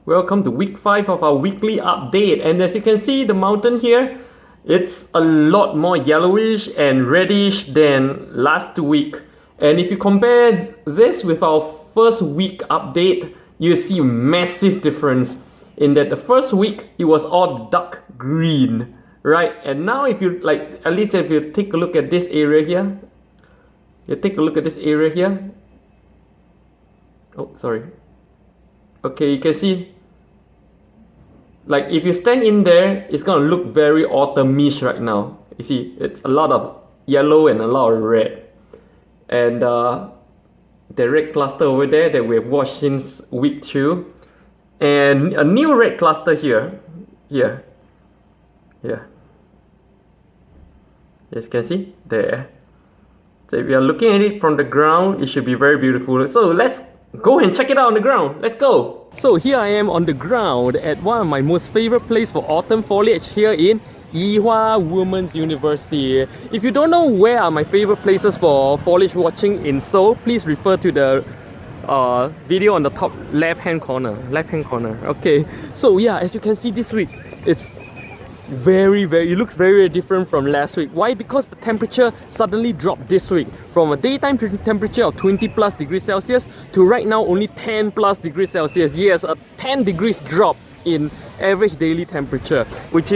Welcome to week 5 of our weekly update. And as you can see, the mountain here, it's a lot more yellowish and reddish than last week. And if you compare this with our first week update, you see a massive difference in that the first week it was all dark green, right? And now if you at least if you take a look at this area here, oh, sorry. Okay, you can see, like if you stand in there, it's gonna look very autumnish right now. You see, it's a lot of yellow and a lot of red. And the red cluster over there that we've watched since week 2. And a new red cluster here. Yes, you can see, there. So if you're looking at it from the ground, it should be very beautiful. So let's go and check it out on the ground. Let's go. So here I am on the ground at one of my most favorite places for autumn foliage here in Yihua Women's University. If you don't know where are my favorite places for foliage watching in Seoul, please refer to the video on the top left hand corner. Okay, so yeah, as you can see this week, it's it looks very different from last week. Why? Because the temperature suddenly dropped this week from a daytime temperature of 20 plus degrees Celsius to right now only 10 plus degrees Celsius. Yes, a 10 degrees drop in average daily temperature, which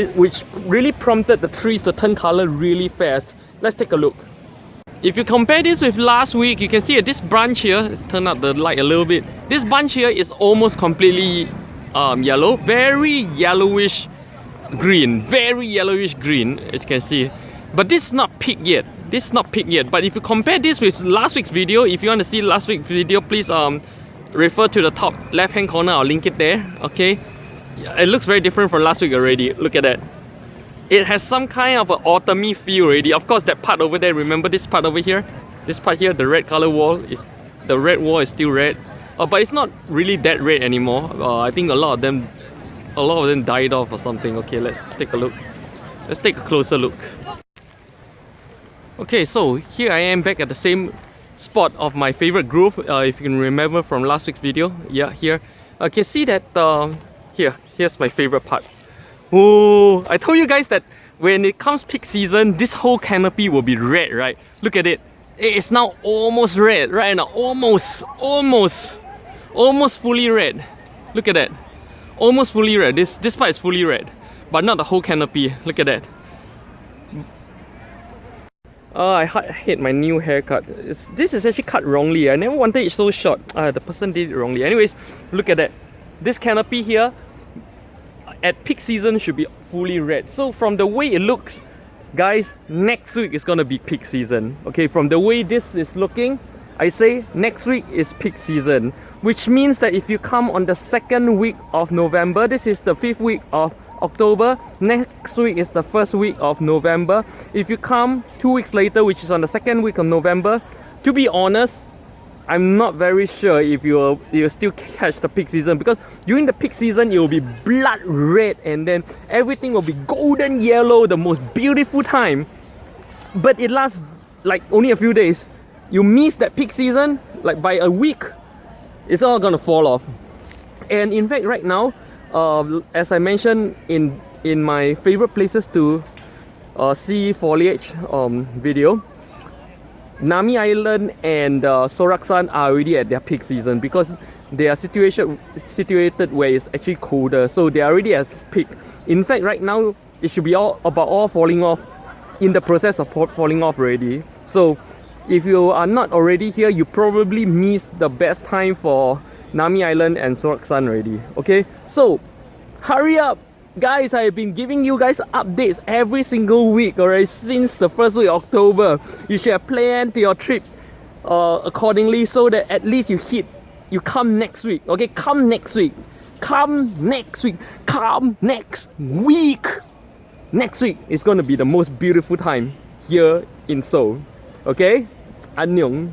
really prompted the trees to turn color really fast. Let's take a look. If you compare this with last week, you can see that this branch here, let's turn up the light a little bit. This bunch here is almost completely yellow, very yellowish green, as you can see. But this is not peak yet. But if you compare this with last week's video, if you want to see last week's video, please refer to the top left hand corner. I'll link it there. Okay, it looks very different from last week already. Look at that. It has some kind of an autumny feel already. Of course, that part over there, remember this part over here? This part here, the red color wall, the red wall is still red. But it's not really that red anymore. I think a lot of them died off or something. Okay, let's take a look. Let's take a closer look. Okay, so here I am back at the same spot of my favorite grove. If you can remember from last week's video. Yeah, here. Okay, see that here's my favorite part. Oh, I told you guys that when it comes peak season, this whole canopy will be red, right? Look at it. It's now almost red right now. Almost fully red. Look at that. Almost fully red. This part is fully red, but not the whole canopy. Look at that. I hate my new haircut. This is actually cut wrongly. I never wanted it so short. The person did it wrongly. Anyways, look at that. This canopy here at peak season should be fully red. So from the way it looks, guys, next week is gonna be peak season. Okay, from the way this is looking, I say next week is peak season, which means that if you come on the 2nd week of November, this is the 5th week of October, next week is the 1st week of November. If you come 2 weeks later, which is on the 2nd week of November, to be honest, I'm not very sure if you'll still catch the peak season, because during the peak season it will be blood red and then everything will be golden yellow, the most beautiful time. But it lasts like only a few days. You miss that peak season, like by a week, it's all gonna fall off. And in fact, right now, as I mentioned in my favorite places to see foliage video, Nami Island and Soraksan are already at their peak season because they are situated where it's actually colder, so they are already at peak. In fact, right now it should be all falling off, in the process of falling off already. So if you are not already here, you probably missed the best time for Nami Island and Soraksan already. Okay, so hurry up, guys. I've been giving you guys updates every single week already since the 1st week of October. You should have planned your trip accordingly so that at least you come next week. Okay, come next week. Next week is gonna be the most beautiful time here in Seoul. Okay, 안녕.